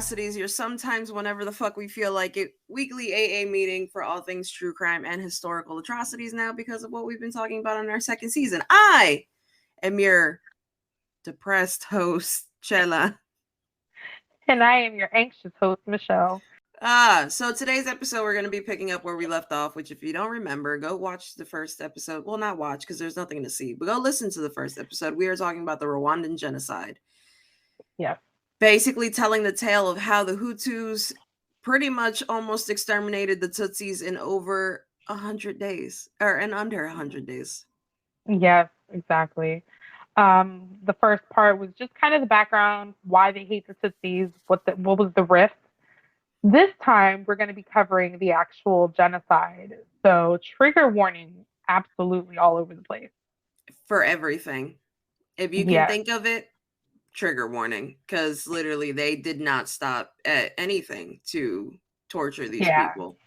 Atrocities, your sometimes whenever the fuck we feel like it weekly AA meeting for all things true crime and historical atrocities now because of what we've been talking about in our second season. I am your depressed host, Chela. And I am your anxious host, Michelle. So today's episode, we're going to be picking up where we left off, which if you don't remember, go watch the first episode. Well, not watch because there's nothing to see, but go listen to the first episode. We are talking about the Rwandan genocide. Yes. Basically telling the tale of how the Hutus pretty much almost exterminated the Tutsis in over 100 days, or in under 100 days. Yes, exactly. The first part was just kind of the background, why they hate the Tutsis, what was the rift. This time, we're going to be covering the actual genocide. So, trigger warning, absolutely all over the place. For everything. If you can Yes. think of it, trigger warning, because literally they did not stop at anything to torture these Yeah. people.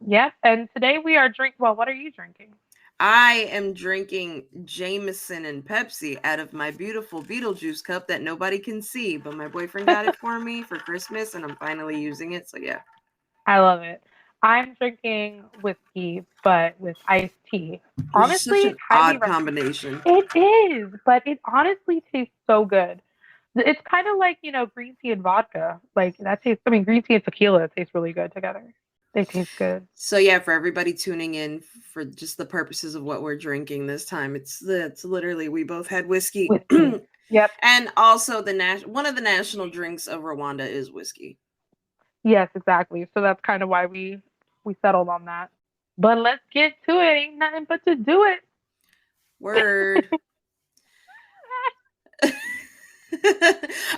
Yes. And today we are well, what are you drinking? I am drinking Jameson and Pepsi out of my beautiful Beetlejuice cup that nobody can see, but my boyfriend got it for me for Christmas and I'm finally using it. So yeah. I love it. I'm drinking whiskey, but with iced tea. Which is such Honestly, an highly odd recommend. combination. It is, but it honestly tastes so good. It's kind of like, green tea and vodka. Like that tastes, I mean, green tea and tequila taste really good together. They taste good. So yeah, for everybody tuning in for just the purposes of what we're drinking this time, it's literally we both had whiskey. Whiskey. Yep. And also one of the national drinks of Rwanda is whiskey. Yes, exactly. So that's kind of why we settled on that. But let's get to it. Ain't nothing but to do it. Word.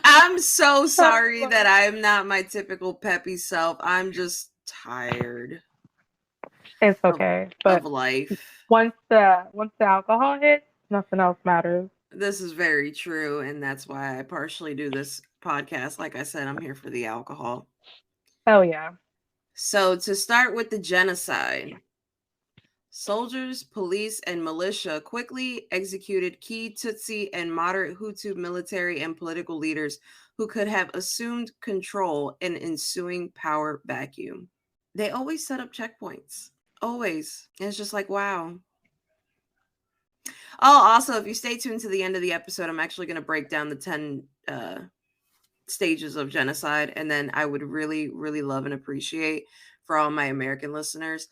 I'm so sorry that I'm not my typical peppy self. I'm just tired. It's okay. But of life. Once the alcohol hits, nothing else matters. This is very true, and that's why I partially do this podcast. Like I said, I'm here for the alcohol. Oh yeah. So to start with the genocide. Soldiers, police, and militia quickly executed key Tutsi and moderate Hutu military and political leaders who could have assumed control in ensuing power vacuum. They always set up checkpoints. Always. And it's just like, wow. Oh, also, if you stay tuned to the end of the episode, I'm actually going to break down the 10 stages of genocide. And then I would really, really love and appreciate for all my American listeners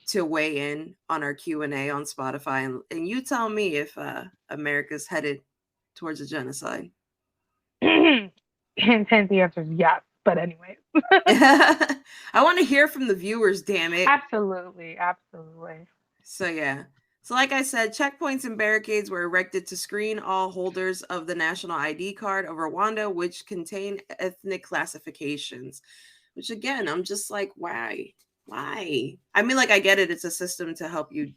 to weigh in on our Q&A on Spotify. And you tell me if America's headed towards a genocide. And the answer is yes. But anyway. I want to hear from the viewers, damn it. Absolutely. Absolutely. So, yeah. So, like I said, checkpoints and barricades were erected to screen all holders of the national ID card of Rwanda, which contain ethnic classifications. Which, again, I'm just like, why? Why? I mean, like, I get it. It's a system to help you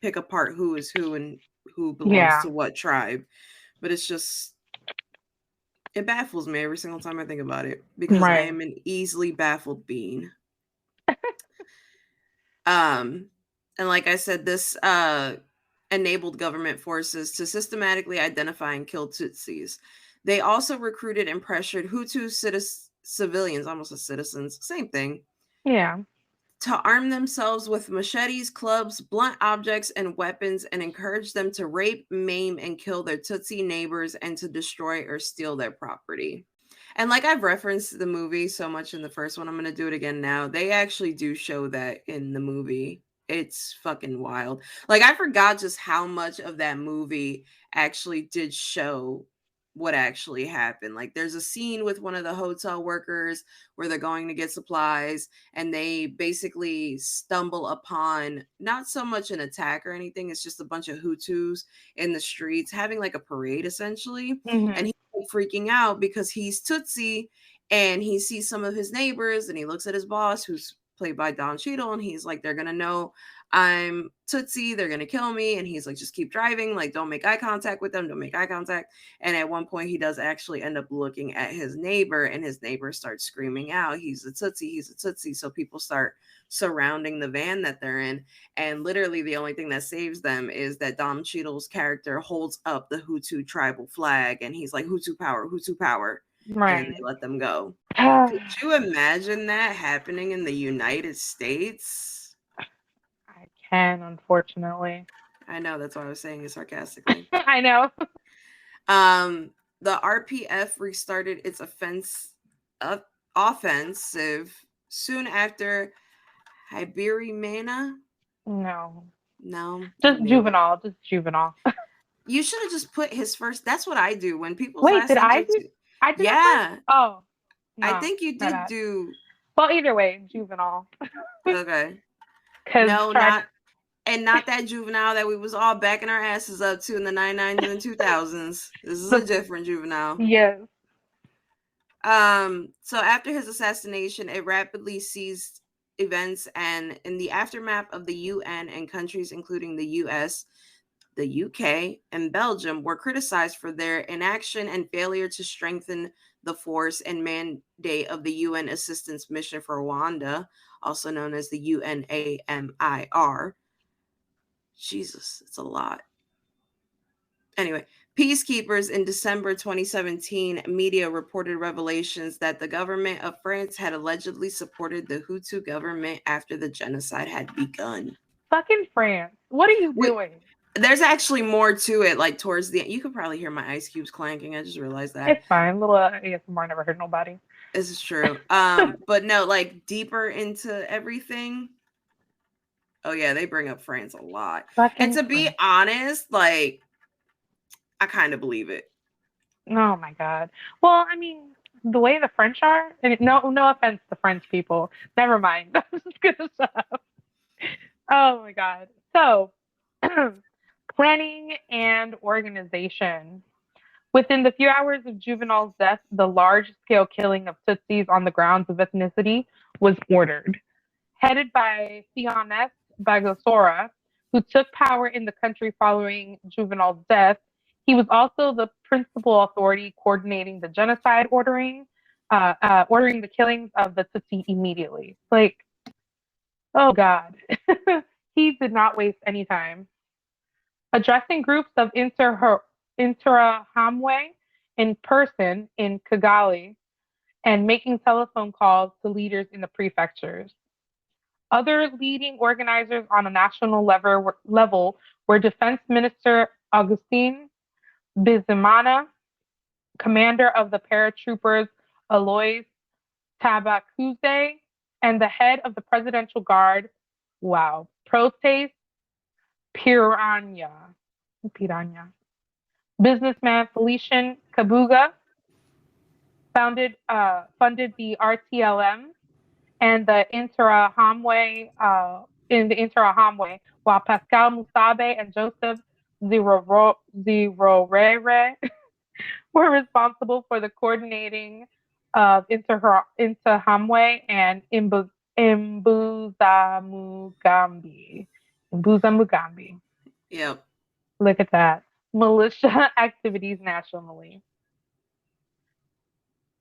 pick apart who is who and who belongs to what tribe. But it's just, it baffles me every single time I think about it because I am an easily baffled being. And like I said, this enabled government forces to systematically identify and kill Tutsis. They also recruited and pressured Hutu civilians, almost as citizens, same thing. Yeah. To arm themselves with machetes, clubs, blunt objects, and weapons, and encourage them to rape, maim, and kill their Tutsi neighbors and to destroy or steal their property. And like I've referenced the movie so much in the first one, I'm going to do it again now. They actually do show that in the movie. It's fucking wild. Like I forgot just how much of that movie actually did show what actually happened. Like there's a scene with one of the hotel workers where they're going to get supplies and they basically stumble upon not so much an attack or anything. It's just a bunch of Hutus in the streets having like a parade essentially. Mm-hmm. And he's freaking out because he's Tutsi and he sees some of his neighbors and he looks at his boss who's played by Don Cheadle and he's like, they're going to know I'm Tutsi, they're going to kill me. And he's like, just keep driving. Like, don't make eye contact with them. Don't make eye contact. And at one point he does actually end up looking at his neighbor and his neighbor starts screaming out, he's a Tutsi, he's a Tutsi. So people start surrounding the van that they're in. And literally the only thing that saves them is that Don Cheadle's character holds up the Hutu tribal flag. And he's like, Hutu power, Hutu power. and then Right. they let them go. Could you imagine that happening in the United States? I can, unfortunately. I know, that's why I was saying it sarcastically. I know. Um, the RPF restarted its uh, offensive soon after Hibirimana. No. No, I Just knew it. juvenile. Just juvenile. You should have just put his first. That's what I do when people's Wait, last did names I are do? too. I did that first? Yeah, Oh, I no. think you My did bad. do. Well, either way, juvenile. Okay, Because no, try. not that juvenile that we was all backing our asses up to in the 99s and 2000s. This is a The, different juvenile. yes. So after his assassination, it rapidly seized events, and in the aftermath of the UN and countries including the US, the UK, and Belgium were criticized for their inaction and failure to strengthen the force and mandate of the UN Assistance Mission for Rwanda, also known as the UNAMIR. Jesus, it's a lot. Anyway, peacekeepers in December 2017, media reported revelations that the government of France had allegedly supported the Hutu government after the genocide had begun. Fucking France. What are you We, doing? there's actually more to it, like towards the end. You could probably hear my ice cubes clanking. I just realized that. It's fine. Little ASMR never hurt nobody. This is true. But no, like deeper into everything. Oh yeah, they bring up France a lot. And Fucking to be France. honest, like I kind of believe it. Oh my god. Well, I mean, the way the French are, and no offense to French people. Never mind. I'm just gonna shut up. Oh my god. So, planning and organization. Within the few hours of Juvenile's death, the large-scale killing of Tutsis on the grounds of ethnicity was ordered. Headed by Theonest Bagosora, who took power in the country following Juvenal's death, he was also the principal authority coordinating the genocide, ordering the killings of the Tutsi immediately. Like, oh God, he did not waste any time. Addressing groups of Interahamwe in person in Kigali and making telephone calls to leaders in the prefectures. Other leading organizers on a national level were Defense Minister Augustin Bizimana, commander of the paratroopers Alois Tabakuze, and the head of the Presidential Guard, wow, Protes Piranha. Businessman Felician Kabuga funded the RTLM and the Interahamwe, while Pascal Musabe and Joseph Zirorere were responsible for the coordinating of Interahamwe and Imbuzamugambi. Imbuzamugambi. Yep. Look at that. Militia activities nationally.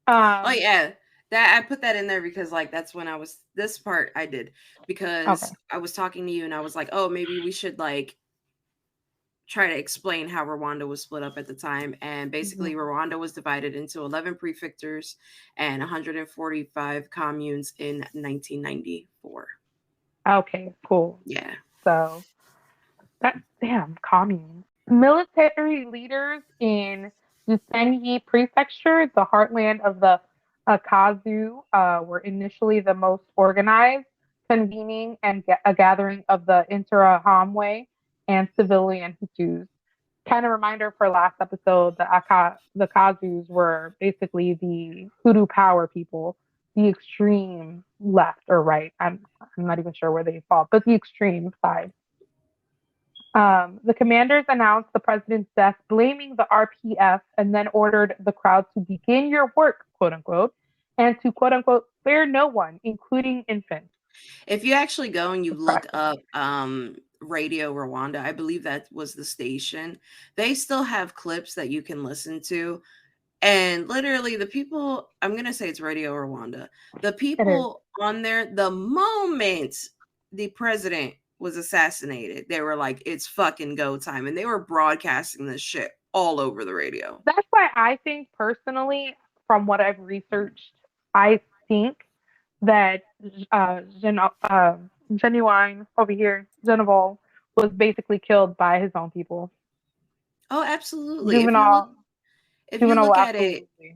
Oh Um, yeah. That I put that in there because like that's when I was this part I did okay. because I was talking to you and I was like, "Oh, maybe we should like try to explain how Rwanda was split up at the time." And basically Mhm. Rwanda was divided into 11 prefectures and 145 communes in 1994. Okay, cool. Yeah. So that's damn commune. Military leaders in Gisenyi Prefecture, the heartland of the Akazu, were initially the most organized, convening a gathering of the Interahamwe and civilian Hutus. Kind of reminder for last episode, the Kazus were basically the Hutu power people, the extreme left or right. I'm not even sure where they fall, but the extreme side. The commanders announced the president's death, blaming the RPF, and then ordered the crowd to begin your work, quote unquote, and to quote unquote spare no one, including infants. If you actually go and you look Depressing. up Radio Rwanda, I believe that was the station. They still have clips that you can listen to. And literally the people, I'm going to say it's Radio Rwanda. The It is. people on there, the moment the president was assassinated, they were like, it's fucking go time. And they were broadcasting this shit all over the radio. That's why I think personally, from what I've researched, I think that Genuine over here, Genevieve, was basically killed by his own people. Oh, absolutely. Juvenile, If you Juvenile, look at it, absolutely.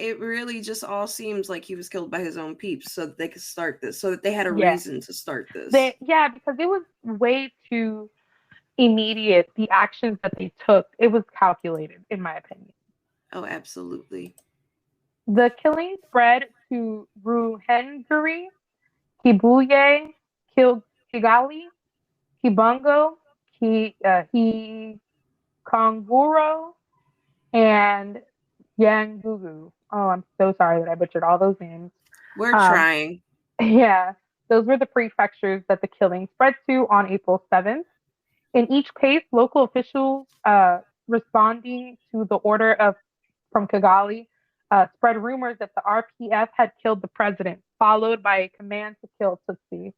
it really just all seems like he was killed by his own peeps so that they could start this, so that they had a Yeah, reason to start this. yeah, because it was way too immediate. The actions that they took, it was calculated, in my opinion. Oh, absolutely. The killing spread to Ruhengeri, Kibuye, Kigali, Kibungo, Konguro, and Yangugu. Oh, I'm so sorry that I butchered all those names. We're Um, trying. yeah, those were the prefectures that the killing spread to on April 7th. In each case, local officials responding to the order of from Kigali spread rumors that the RPF had killed the president, followed by a command to kill Tutsi.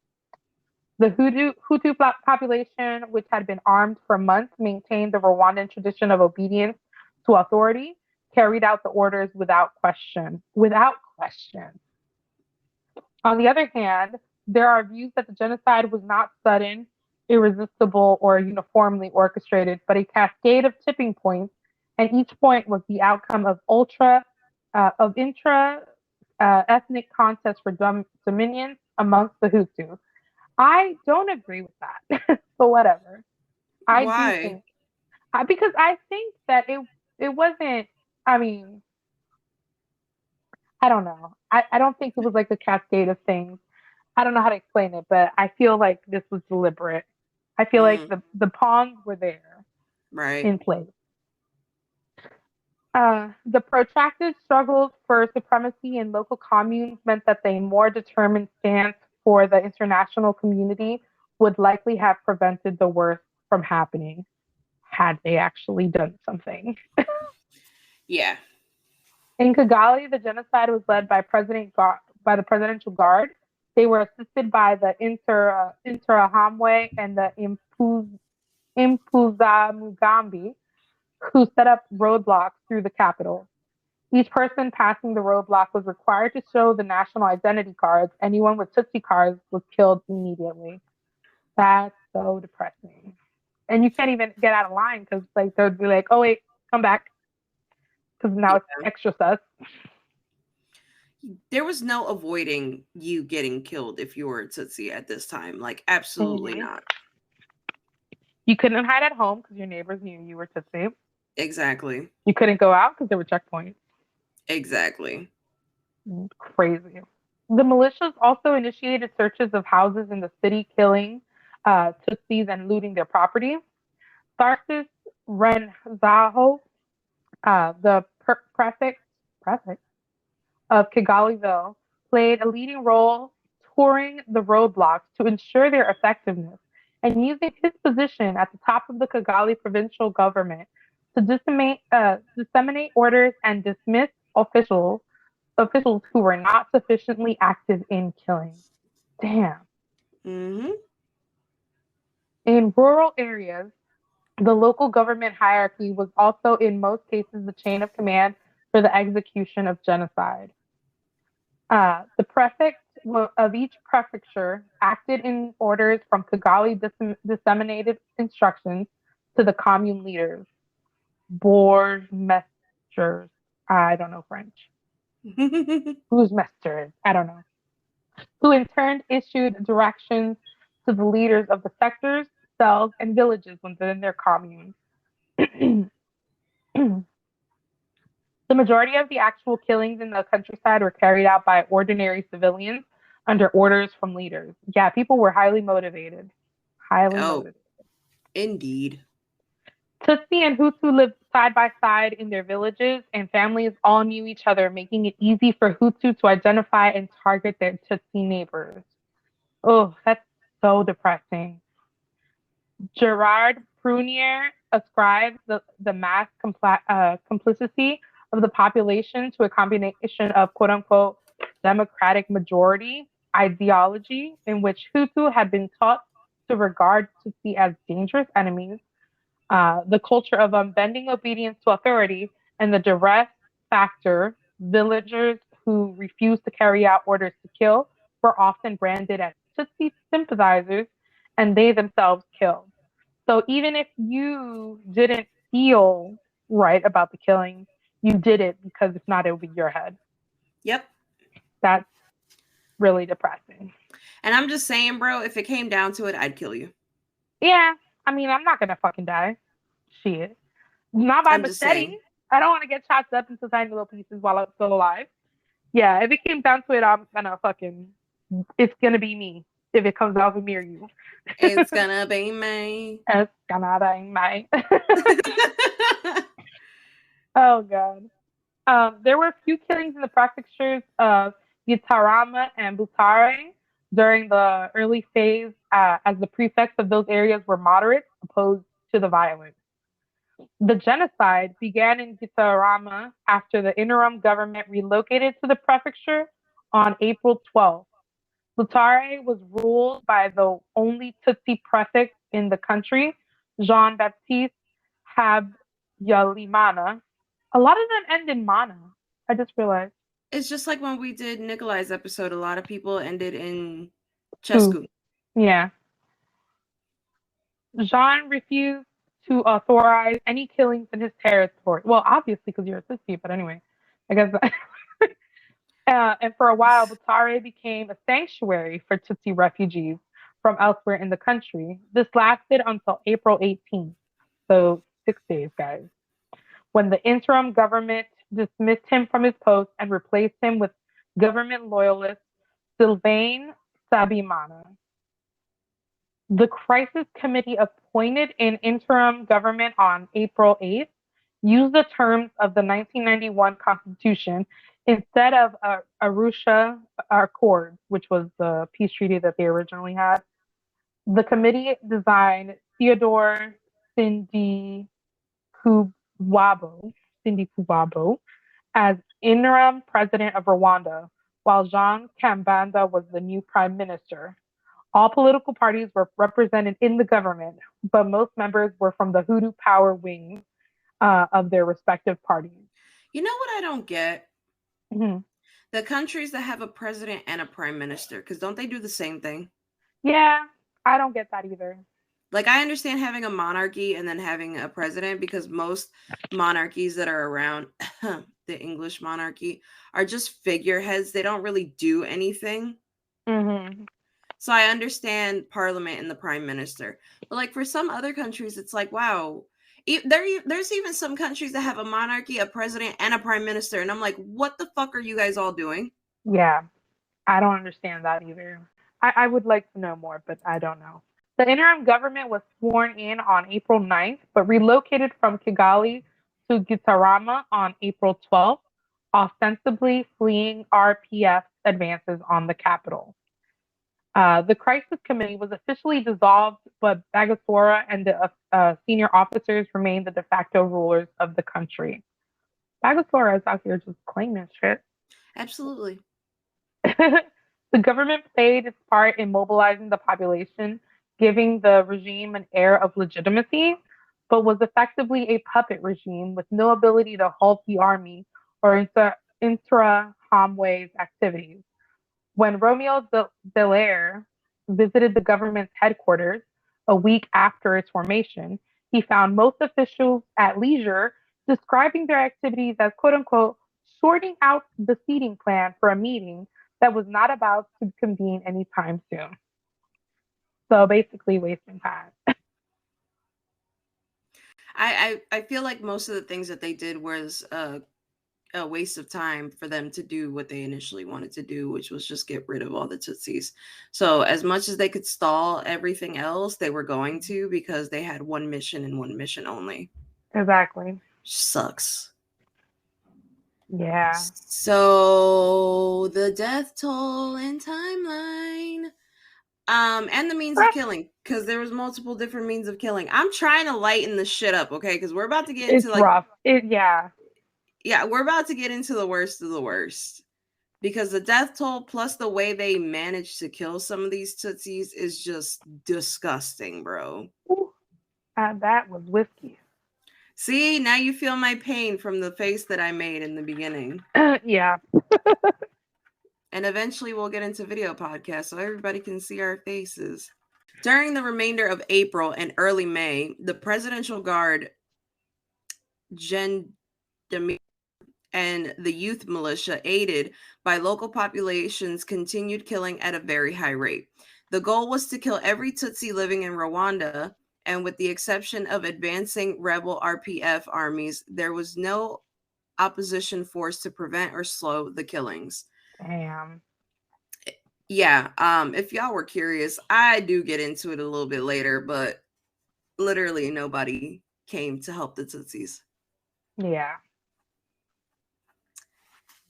The Hutu population, which had been armed for months, maintained the Rwandan tradition of obedience to authority, carried out the orders without question. Without question. On the other hand, there are views that the genocide was not sudden, irresistible, or uniformly orchestrated, but a cascade of tipping points, and each point was the outcome of intra ethnic contests for dominion amongst the Hutu. I don't agree with that, but whatever. I do Why? think because I think that it wasn't. I mean, I don't know. I don't think it was like a cascade of things. I don't know how to explain it, but I feel like this was deliberate. I feel like Mm, the pawns were there right. in place. The protracted struggles for supremacy in local communes meant that a more determined stance for the international community would likely have prevented the worst from happening had they actually done something. Yeah. In Kigali, the genocide was led by by the Presidential Guard. They were assisted by the Interahamwe and the Impuzamugambi, who set up roadblocks through the capital. Each person passing the roadblock was required to show the national identity cards. Anyone with Tutsi cards was killed immediately. That's so depressing. And you can't even get out of line because like they'd be like, "Oh wait, come back," because now it's Yeah. extra sus. There was no avoiding you getting killed if you were a Tutsi at this time. Like, absolutely Mm-hmm. not. You couldn't hide at home because your neighbors knew you were Tutsi. Exactly. You couldn't go out because there were checkpoints. Exactly. Crazy. The militias also initiated searches of houses in the city, killing Tutsis and looting their property. Tharsis Renzaho, the prefect of Kigaliville, played a leading role touring the roadblocks to ensure their effectiveness and using his position at the top of the Kigali provincial government to disseminate orders and dismiss officials who were not sufficiently active in killing. Damn. Mm-hmm. In rural areas, the local government hierarchy was also, in most cases, the chain of command for the execution of genocide. The prefect of each prefecture acted in orders from Kigali disseminated instructions to the commune leaders, bourgmesters. I don't know French. Who's mesters? I don't know. Who in turn issued directions to the leaders of the sectors, cells, and villages within their communes. The majority of the actual killings in the countryside were carried out by ordinary civilians under orders from leaders. Yeah, people were highly motivated. Highly Oh, motivated. indeed. Tutsi and Hutu lived side by side in their villages, and families all knew each other, making it easy for Hutu to identify and target their Tutsi neighbors. Oh, that's so depressing. Gerard Prunier ascribes the mass complicity of the population to a combination of quote unquote democratic majority ideology in which Hutu had been taught to regard Tutsi as dangerous enemies, the culture of unbending obedience to authority, and the duress factor, villagers who refused to carry out orders to kill were often branded as Tutsi sympathizers and they themselves killed. So even if you didn't feel right about the killing, you did it because if not, it would be your head. Yep. That's really depressing. And I'm just saying, bro, if it came down to it, I'd kill you. Yeah, I mean, I'm not gonna fucking die. Shit. Not by I'm just machete. saying. I don't want to get chopped up into tiny little pieces while I'm still alive. Yeah, if it came down to it, I'm gonna fucking. It's gonna be me if it comes out of me or you. It's gonna be me. It's gonna be mine. Oh god. There were a few killings in the prefectures of Gitarama and Butare during the early phase, as the prefects of those areas were moderates opposed to the violence. The genocide began in Gitarama after the interim government relocated to the prefecture on April 12th. Butare was ruled by the only Tutsi prefect in the country, Jean Baptiste Habyarimana. A lot of them end in mana. I just realized. It's just like when we did Nikolai's episode, a lot of people ended in Two. Chesku. Yeah. Jean refused to authorize any killings in his territory. Well, obviously, because you're a Tutsi, but anyway, I guess. And for a while, Butare became a sanctuary for Tutsi refugees from elsewhere in the country. This lasted until April 18th, so 6 days, guys, when the interim government dismissed him from his post and replaced him with government loyalist Sylvain Sabimana. The crisis committee appointed an interim government on April 8th used the terms of the 1991 Constitution instead of Arusha Accords, which was the peace treaty that they originally had. The committee designed Theodore Sindi Kubwabo, Cindy Kubwabo as interim president of Rwanda, while Jean Kambanda was the new prime minister. All political parties were represented in the government, but most members were from the Hutu power wings of their respective parties. You know what I don't get? Mhm. The countries that have a president and a prime minister, because don't they do the same thing? Yeah, I don't get that either. Like, I understand having a monarchy and then having a president because most monarchies that are around, the English monarchy, are just figureheads. They don't really do anything. Hmm. So I understand parliament and the prime minister. But like for some other countries, it's like, wow. There's even some countries that have a monarchy, a president, and a prime minister. And I'm like, what the fuck are you guys all doing? Yeah, I don't understand that either. I would like to know more, but I don't know. The interim government was sworn in on April 9th, but relocated from Kigali to Gitarama on April 12th, ostensibly fleeing RPF advances on the capital. The crisis committee was officially dissolved, but Bagasora and the senior officers remained the de facto rulers of the country. Bagasora is out here just claiming shit. Absolutely. The government played its part in mobilizing the population, giving the regime an air of legitimacy, but was effectively a puppet regime with no ability to halt the army or intra-Hamway's activities. When Romeo Dallaire visited the government's headquarters a week after its formation, he found most officials at leisure describing their activities as quote unquote sorting out the seating plan for a meeting that was not about to convene anytime soon. So basically, wasting time. I feel like most of the things that they did was a waste of time for them to do what they initially wanted to do, which was just get rid of all the Tutsis. So as much as they could stall everything else, they were going to because they had one mission and one mission only. Exactly. Sucks. Yeah. So the death toll and timeline. And the means of killing, because there was multiple different means of killing. I'm trying to lighten the shit up, okay? Because we're about to get into It's like, rough. Yeah. yeah, we're about to get into the worst of the worst. Because the death toll plus the way they managed to kill some of these Tutsis is just disgusting, bro. Ooh, that was whiskey. See, now you feel my pain from the face that I made in the beginning. Yeah. And eventually we'll get into video podcasts so everybody can see our faces. During the remainder of April and early May, the Presidential Guard, Gen and the youth militia, aided by local populations, continued killing at a very high rate. The goal was to kill every Tutsi living in Rwanda, and with the exception of advancing rebel RPF armies, there was no opposition force to prevent or slow the killings. Damn. Yeah, if y'all were curious, I do get into it a little bit later, but literally nobody came to help the Tutsis. Yeah.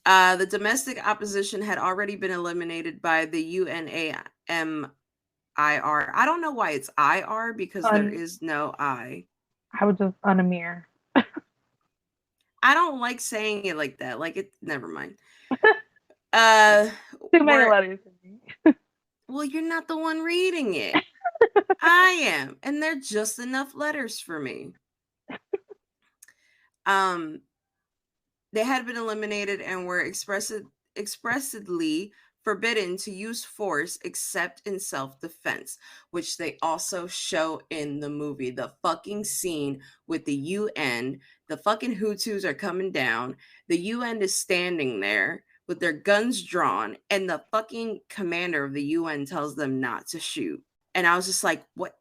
The domestic opposition had already been eliminated by the UNAMIR. I don't know why it's IR because there Un- is no I. I would just unamir. I don't like saying it like that. Like it. Never mind. Uh, Too many where? letters for me. Well, you're not the one reading it. I am, and they're just enough letters for me. Um, they had been eliminated and were expressly forbidden to use force except in self-defense, which they also show in the movie. The fucking scene with the UN, the fucking Hutus are coming down, the UN is standing there with their guns drawn, and the fucking commander of the UN tells them not to shoot. And I was just like, what?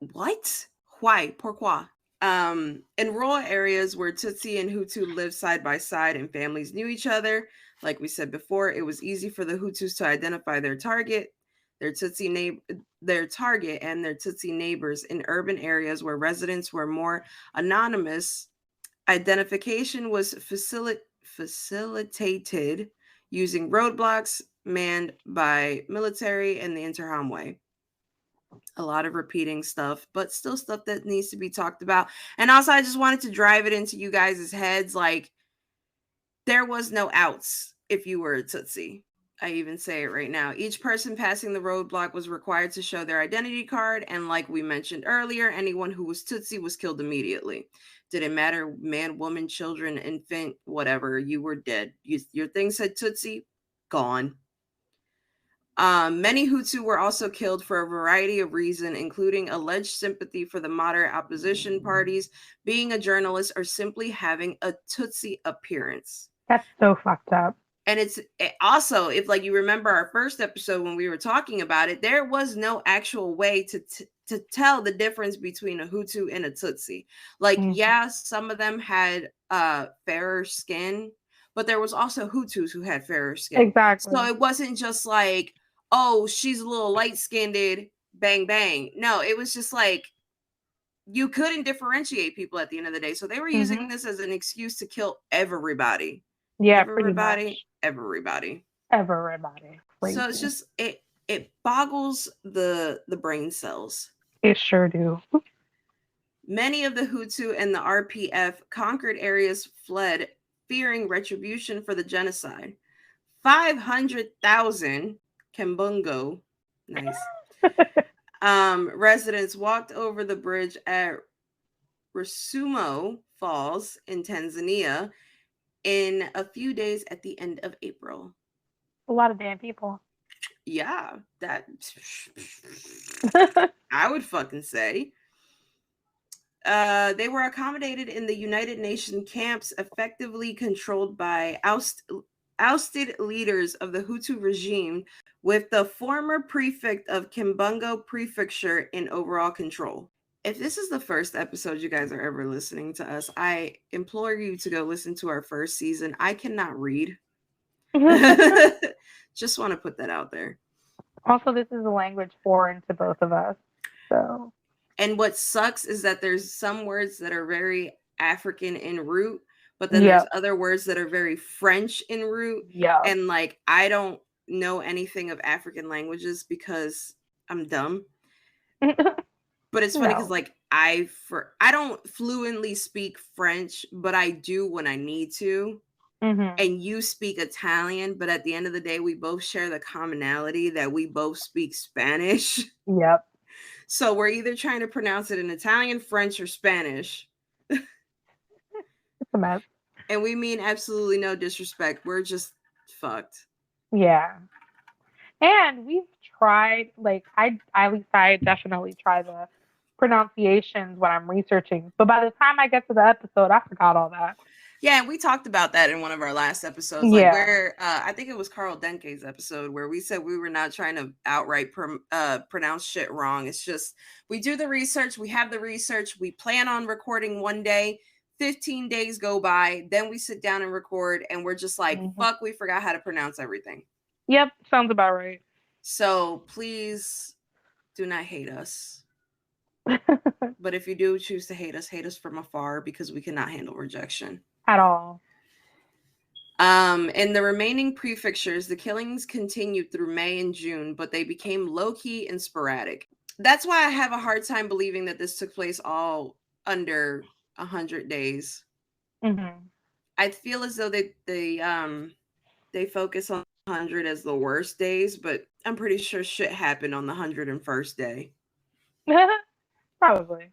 Why? Pourquoi? In rural areas where Tutsi and Hutu lived side by side and families knew each other, like we said before, it was easy for the Hutus to identify their target, their target and their Tutsi neighbors. In urban areas where residents were more anonymous, identification was facilitated using roadblocks manned by military and the Interhamwe. A lot of repeating stuff, but still stuff that needs to be talked about. And also, I just wanted to drive it into you guys' heads like there was no outs if you were a Tutsi. I even say it right now. Each person passing the roadblock was required to show their identity card, and like we mentioned earlier, anyone who was Tutsi was killed immediately. Didn't matter, man, woman, children, infant, whatever, you were dead. Your thing said Tutsi, gone. Many Hutu were also killed for a variety of reasons, including alleged sympathy for the moderate opposition parties, being a journalist, or simply having a Tutsi appearance. That's so fucked up. And also, if like you remember our first episode when we were talking about it, there was no actual way to tell the difference between a Hutu and a Tutsi. Like, yeah, some of them had fairer skin, but there was also Hutus who had fairer skin. Exactly. So it wasn't just like, oh, she's a little light-skinned, bang bang. No, it was just like you couldn't differentiate people at the end of the day. So they were using this as an excuse to kill everybody. Yeah, Everybody. Everybody. Crazy. So it's just it boggles the brain cells. It sure do. Many of the Hutu and the RPF conquered areas fled, fearing retribution for the genocide. 500,000 Kambungo, nice, residents walked over the bridge at Rusumo Falls in Tanzania in a few days at the end of April. A lot of damn people. Yeah, that I would fucking say. They were accommodated in the United Nations camps, effectively controlled by ousted leaders of the Hutu regime, with the former prefect of Kimbungo Prefecture in overall control. If this is the first episode you guys are ever listening to us, I implore you to go listen to our first season. I cannot read. Just want to put that out there. Also, this is a language foreign to both of us. So, and what sucks is that there's some words that are very African in root, but then there's other words that are very French in root. Yeah. And like I don't know anything of African languages because I'm dumb. But it's funny because like I don't fluently speak French, but I do when I need to. And you speak Italian, but at the end of the day, we both share the commonality that we both speak Spanish. Yep. So we're either trying to pronounce it in Italian, French, or Spanish. a mess. And we mean absolutely no disrespect. We're just fucked. Yeah. And we've tried, like, at least I definitely try the pronunciations when I'm researching. But by the time I get to the episode, I forgot all that. Yeah, and we talked about that in one of our last episodes, like Yeah. where I think it was Carl Denke's episode where we said we were not trying to outright pronounce shit wrong. It's just we do the research, we have the research, we plan on recording one day. 15 days go by, then we sit down and record, and we're just like, Hmm. fuck, we forgot how to pronounce everything. Yep, sounds about right. So please do not hate us. But if you do choose to hate us from afar because we cannot handle rejection. At all. In the remaining prefectures, the killings continued through May and June, but they became low-key and sporadic. That's why I have a hard time believing that this took place all under 100 days. Hmm. I feel as though they focus on 100 as the worst days, but I'm pretty sure shit happened on the 101st day. Probably.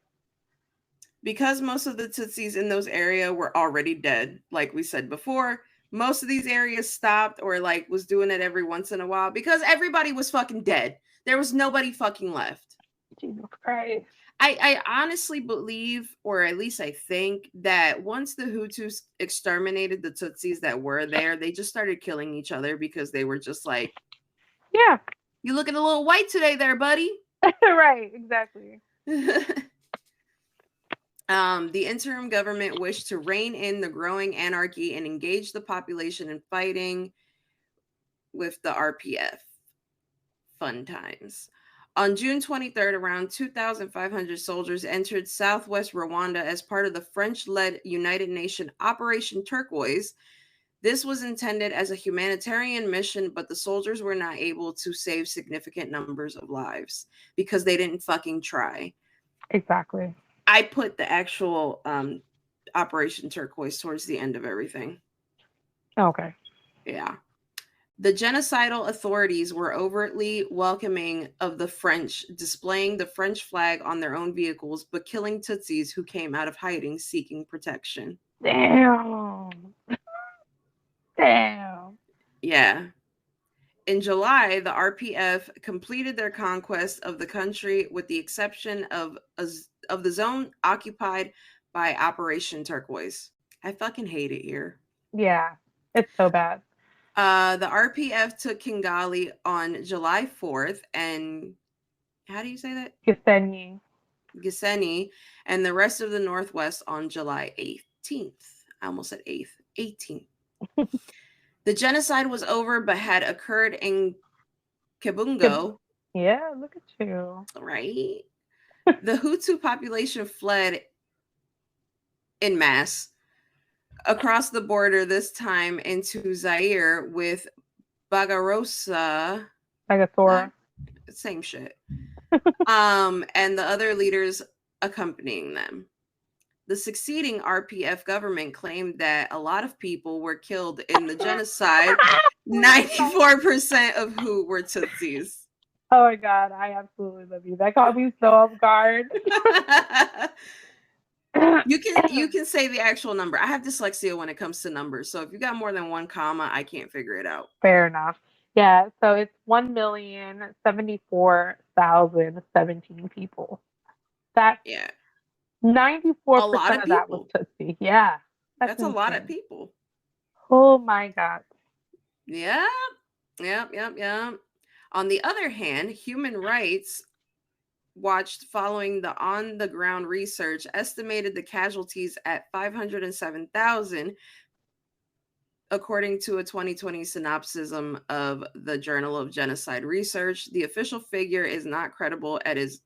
Because most of the Tutsis in those areas were already dead, like we said before, most of these areas stopped or like was doing it every once in a while because everybody was fucking dead. There was nobody fucking left. Jesus Christ. I honestly believe, or at least I think, that once the Hutus exterminated the Tutsis that were there, they just started killing each other because they were just like, Yeah. you looking a little white today there, buddy. Right, exactly. The interim government wished to rein in the growing anarchy and engage the population in fighting with the RPF. Fun times. On June 23rd, around 2,500 soldiers entered southwest Rwanda as part of the French-led United Nations Operation Turquoise. This was intended as a humanitarian mission, but the soldiers were not able to save significant numbers of lives because they didn't fucking try. Exactly. I put the actual Operation Turquoise towards the end of everything. Okay. Yeah. The genocidal authorities were overtly welcoming of the French, displaying the French flag on their own vehicles, but killing Tutsis who came out of hiding seeking protection. Damn. Damn. Yeah. In July, the RPF completed their conquest of the country with the exception of the zone occupied by Operation Turquoise. I fucking hate it here. Yeah. It's so bad. The RPF took Kigali on July 4th and how do you say that? Gisenyi. Gisenyi and the rest of the Northwest on July 18th. I almost said 8th. 18th. The genocide was over but had occurred in Kibungo. Yeah, look at you. Right? The Hutu population fled in mass across the border, this time into Zaire with Bagarosa. Bagasaura. Same shit. And the other leaders accompanying them. The succeeding RPF government claimed that a lot of people were killed in the genocide. 94% of who were Tutsis. Oh my god, I absolutely love you. That caught me so off guard. You can say the actual number. I have dyslexia when it comes to numbers, so if you got more than one comma, I can't figure it out. Fair enough. Yeah, so it's 1,074,017 people. That's Yeah. 94% A lot of of that was people. Tutsi. Yeah. That's a lot of people. Oh my god. Yeah. Yep. On the other hand, Human Rights Watch, following the on-the-ground research, estimated the casualties at 507,000, according to a 2020 synopsis of the Journal of Genocide Research. The official figure is not credible as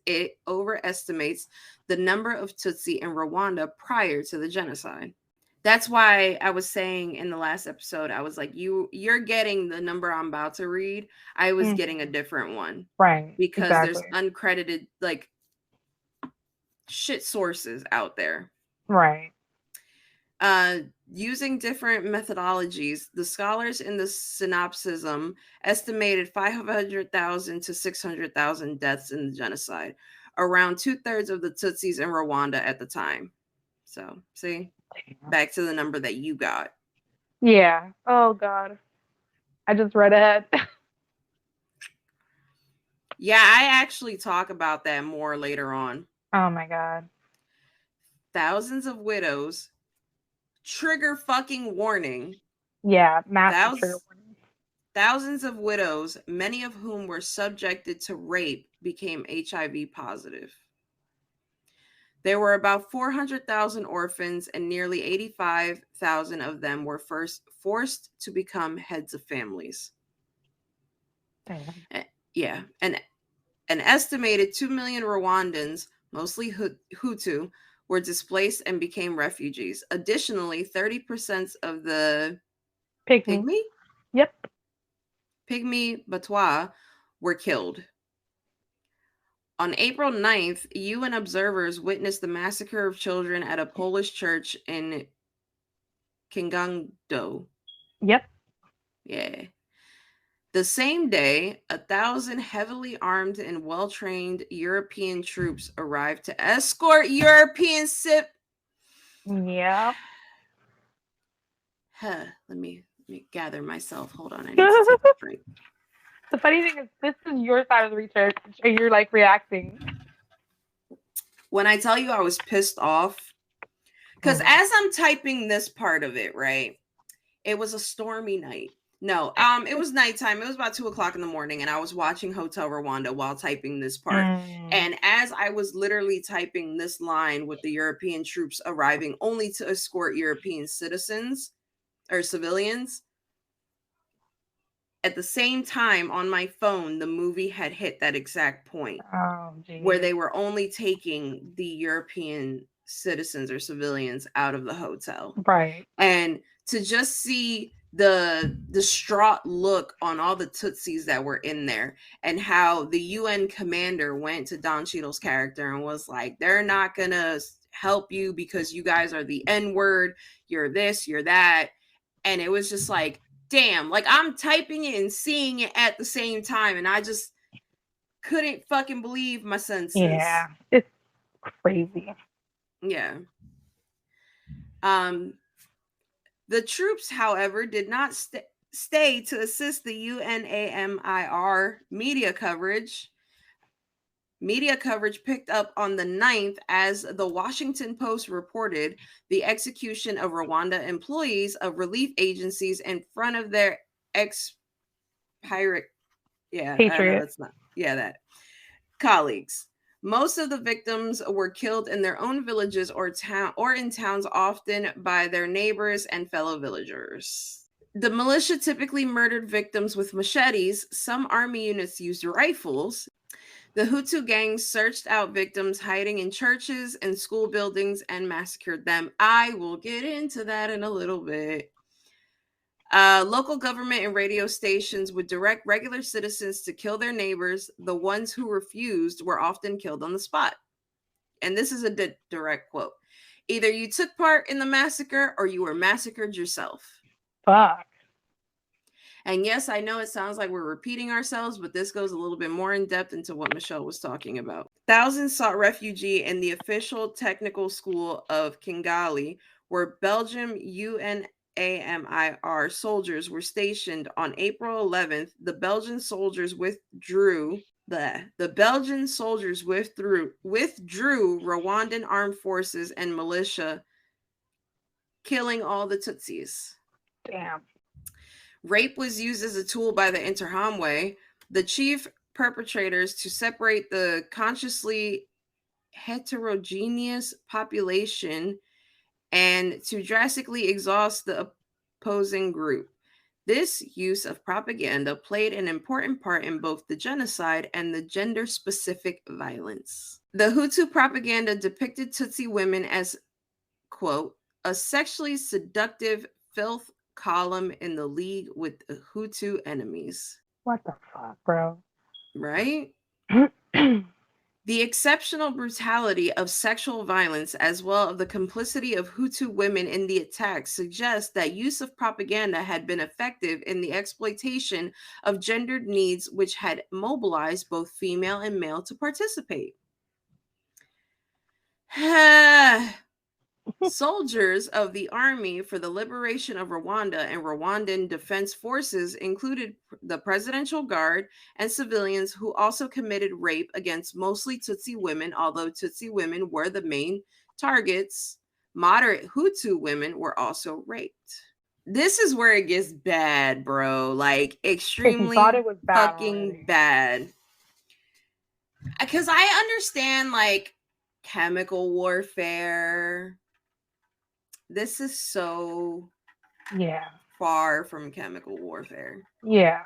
it overestimates the number of Tutsi in Rwanda prior to the genocide. That's why I was saying in the last episode, I was like, you're getting the number I'm about to read. I was getting a different one. Right. Because exactly. there's uncredited, like, shit sources out there. Right. Using different methodologies, the scholars in the synopsis estimated 500,000 to 600,000 deaths in the genocide, around 2/3 of the Tutsis in Rwanda at the time. So, see, back to the number that you got. Yeah. Oh God. I just read ahead. Yeah, I actually talk about that more later on. Oh my God. Thousands of widows, trigger fucking warning. Yeah, massive trigger Thousands, warning. thousands of widows, many of whom were subjected to rape, became HIV positive. There were about 400,000 orphans, and nearly 85,000 of them were first forced to become heads of families. Damn. Yeah, and an estimated 2 million Rwandans, mostly Hutu, were displaced and became refugees. Additionally, 30% of the Pygmy. Pygmy Yep. Batwa were killed. On April 9th, UN observers witnessed the massacre of children at a Polish church in Kingangdo. Yep. Yeah. The same day, 1,000 heavily armed and well-trained European troops arrived to escort European Yep. Let me gather myself. Hold on, I need to take a break. The funny thing is, this is your side of the research, and you're like reacting. When I tell you I was pissed off, because as I'm typing this part of it, right, it was a stormy night. No, it was nighttime. It was about 2:00 in the morning, and I was watching Hotel Rwanda while typing this part. And as I was literally typing this line with the European troops arriving only to escort European citizens or civilians, at the same time on my phone, the movie had hit that exact point where they were only taking the European citizens or civilians out of the hotel. Right. And to just see the distraught look on all the Tutsis that were in there, and how the UN commander went to Don Cheadle's character and was like, they're not gonna help you because you guys are the N-word, you're this, you're that. And it was just like, damn, like I'm typing it and seeing it at the same time, and I just couldn't fucking believe my senses. Yeah, it's crazy. Yeah. The troops, however, did not stay to assist the UNAMIR media coverage. Media coverage picked up on the 9th as the Washington Post reported the execution of Rwanda employees of relief agencies in front of their ex-pirate. Yeah, I know that's not. Yeah, that. Colleagues. Most of the victims were killed in their own villages or in towns, often by their neighbors and fellow villagers. The militia typically murdered victims with machetes. Some army units used rifles. The Hutu gangs searched out victims hiding in churches and school buildings and massacred them. I will get into that in a little bit. Local government and radio stations would direct regular citizens to kill their neighbors. The ones who refused were often killed on the spot. And this is a direct quote. Either you took part in the massacre or you were massacred yourself. Fuck. And yes, I know it sounds like we're repeating ourselves, but this goes a little bit more in depth into what Michelle was talking about. Thousands sought refuge in the official technical school of Kigali, where Belgium UNAMIR soldiers were stationed on April 11th. The Belgian soldiers withdrew. The Belgian soldiers withdrew Rwandan armed forces and militia, killing all the Tutsis. Damn. Rape was used as a tool by the Interahamwe, the chief perpetrators, to separate the consciously heterogeneous population and to drastically exhaust the opposing group. This use of propaganda played an important part in both the genocide and the gender-specific violence. The Hutu propaganda depicted Tutsi women as, quote, a sexually seductive filth column in the league with the Hutu enemies. What the fuck, bro? Right? The exceptional brutality of sexual violence, as well as the complicity of Hutu women in the attacks, suggests that use of propaganda had been effective in the exploitation of gendered needs, which had mobilized both female and male to participate. Soldiers of the Army for the Liberation of Rwanda and Rwandan Defense Forces included the Presidential Guard and civilians who also committed rape against mostly Tutsi women, although Tutsi women were the main targets. Moderate Hutu women were also raped. This is where it gets bad, bro. Like, If you thought extremely it was bad fucking already. bad. Because I understand, like, chemical warfare. This is so Yeah. far from chemical warfare. Yeah.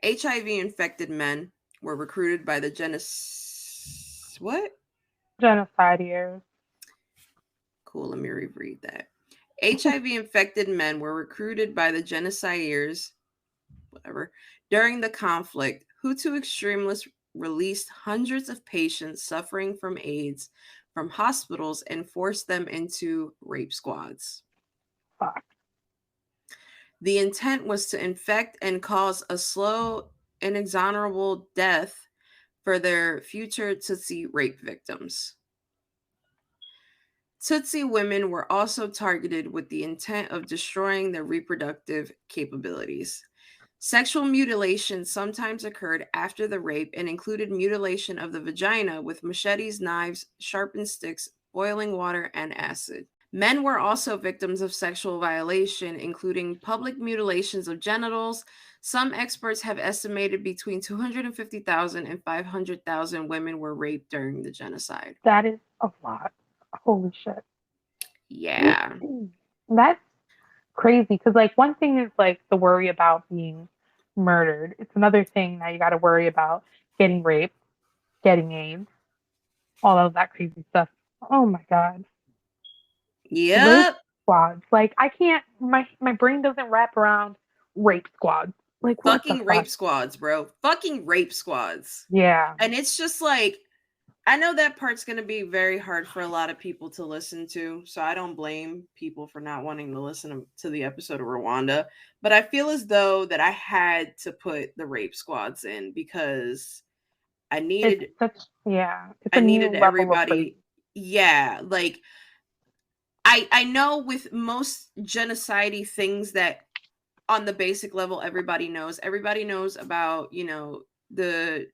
HIV infected men were recruited by the What? Genocide years. Cool, let me reread that. HIV infected men were recruited by the genocideers, whatever, during the conflict. Hutu extremists released hundreds of patients suffering from AIDS from hospitals and forced them into rape squads. Fuck. The intent was to infect and cause a slow, inexorable death for their future Tutsi rape victims. Tutsi women were also targeted with the intent of destroying their reproductive capabilities. Sexual mutilation sometimes occurred after the rape and included mutilation of the vagina with machetes, knives, sharpened sticks, boiling water, and acid. Men were also victims of sexual violation, including public mutilations of genitals. Some experts have estimated between 250,000 and 500,000 women were raped during the genocide. That is a lot. Holy shit. Yeah. That's crazy because, like, one thing is like the worry about being murdered. It's another thing that you got to worry about getting raped, getting AIDS, all of that crazy stuff. Oh my god, rape Yep. squads. Like, I can't. My brain doesn't wrap around rape squads. Like, what the Fucking rape fuck? squads, bro. Fucking rape squads. Yeah, And it's just like, I know that part's going to be very hard for a lot of people to listen to. So I don't blame people for not wanting to listen to the episode of Rwanda. But I feel as though that I had to put the rape squads in because I it's needed such. Yeah, it's I a new needed level of crazy. everybody. Yeah, like I know with most genocide things that on the basic level everybody knows. Everybody knows about, the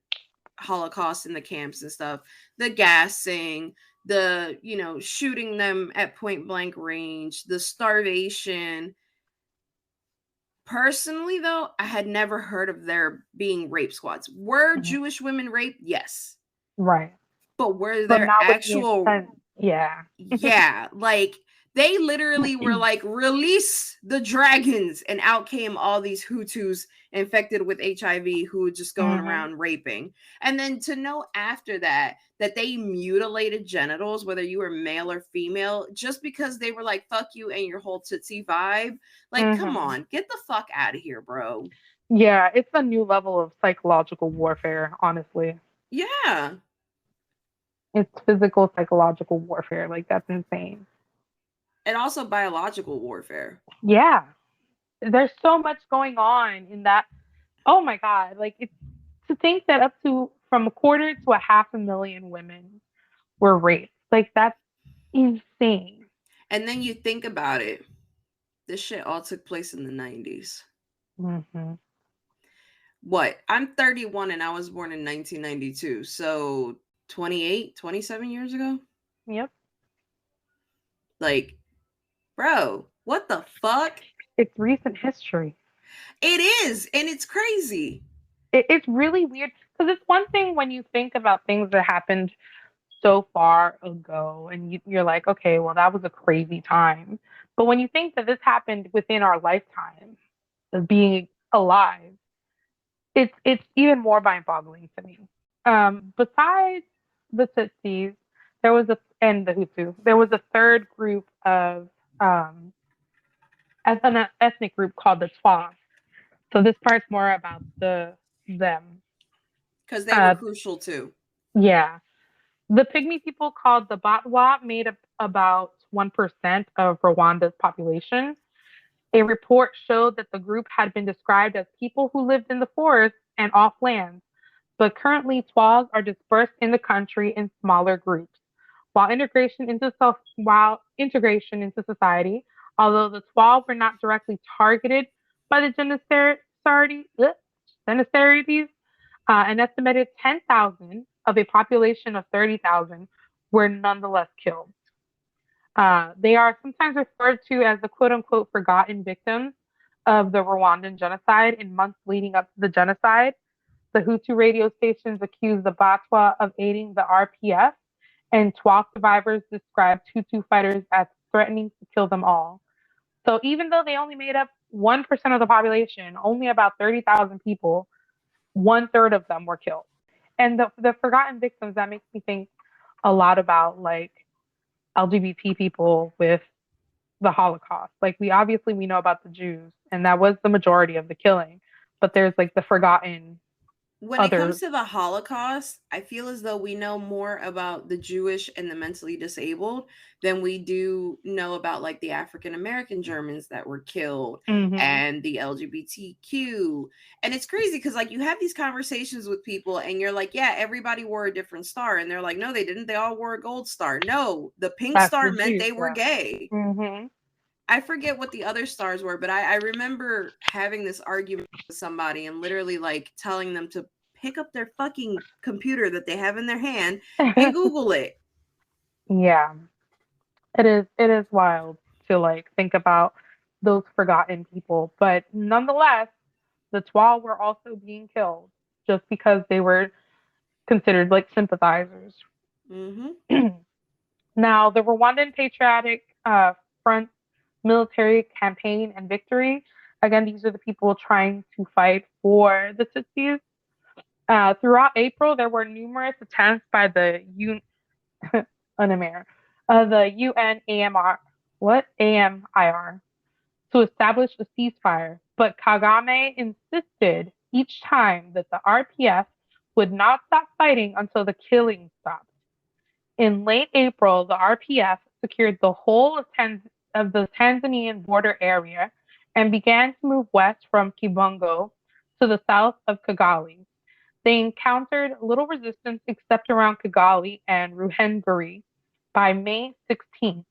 Holocaust in the camps and stuff, the gassing, the, shooting them at point blank range, the starvation. Personally, though, I had never heard of there being rape squads. Were Mhm. Jewish women raped? Yes. Right, But were but there not with the actual, intent. Yeah. yeah, like they literally were like, release the dragons, and out came all these Hutus infected with HIV who were just going Hmm. around raping. And then to know after that that they mutilated genitals, whether you were male or female, just because they were like, fuck you and your whole Tootsie vibe. Like, come Hmm. on, get the fuck out of here, bro. Yeah, it's a new level of psychological warfare, honestly. Yeah. It's physical, psychological warfare. Like, that's insane. And also biological warfare. Yeah, there's so much going on in that. Oh my God. Like, it's to think that up to from a quarter to a half a million women were raped. Like, that's insane. And then you think about it, this shit all took place in the 90s. Hmm. What? I'm 31 and I was born in 1992. So 28, 27 years ago? Yep. Like, bro, what the fuck? It's recent history. It is. And it's crazy. It's really weird because it's one thing when you think about things that happened so far ago and you're like, okay, well, that was a crazy time. But when you think that this happened within our lifetime of being alive, it's even more mind-boggling to me. Besides the Tutsis, there was a and the Hutu, there was a third group of as an ethnic group called the Twa. So this part's more about them. Because they were Uh, crucial too. yeah, the Pygmy people called the Batwa made up about 1% of Rwanda's population. A report showed that the group had been described as people who lived in the forests and off lands, but currently Twas are dispersed in the country in smaller groups. While integration into society, although the 12 were not directly targeted by the Janissaries, an estimated 10,000 of a population of 30,000 were nonetheless killed. They are sometimes referred to as the quote unquote forgotten victims of the Rwandan genocide. In months leading up to the genocide, the Hutu radio stations accused the Batwa of aiding the RPF, and 12 survivors described Hutu fighters as threatening to kill them all. So even though they only made up 1% of the population, only about 30,000 people, one third of them were killed. And the forgotten victims, that makes me think a lot about like LGBT people with the Holocaust. Like we know about the Jews, and that was the majority of the killing, but there's like the forgotten When it comes other. to the Holocaust, I feel as though we know more about the Jewish and the mentally disabled than we do know about like the African American Germans that were killed Hmm. and the LGBTQ. And it's crazy because like you have these conversations with people and you're like, yeah, everybody wore a different star. And they're like, no, they didn't. They all wore a gold star. No, the pink That's star the meant Jews. they were Yeah. gay. Hmm. I forget what the other stars were, but I remember having this argument with somebody and literally like telling them to pick up their fucking computer that they have in their hand and Google it. Yeah, it is. It is wild to like think about those forgotten people, but nonetheless, the Twa were also being killed just because they were considered like sympathizers. Mm-hmm. Now, the Rwandan Patriotic Front military campaign and victory. Again, these are the people trying to fight for the Tutsis. Throughout April, there were numerous attempts by UNAMIR, the UNAMR, AMIR, to establish a ceasefire, but Kagame insisted each time that the RPF would not stop fighting until the killing stopped. In late April, the RPF secured the whole of the Tanzanian border area and began to move west from Kibungo to the south of Kigali. They encountered little resistance except around Kigali and Ruhengeri. By May 16th,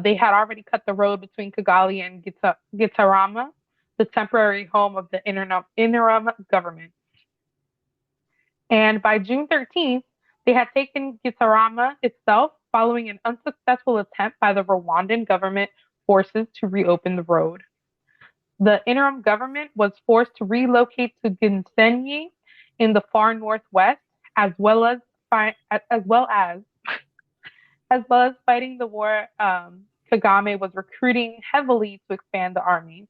they had already cut the road between Kigali and Gitarama, the temporary home of the interim government. And by June 13th, they had taken Gitarama itself following an unsuccessful attempt by the Rwandan government forces to reopen the road. The interim government was forced to relocate to Gisenyi in the far northwest, as well as as well as as well as fighting the war. Kagame was recruiting heavily to expand the army.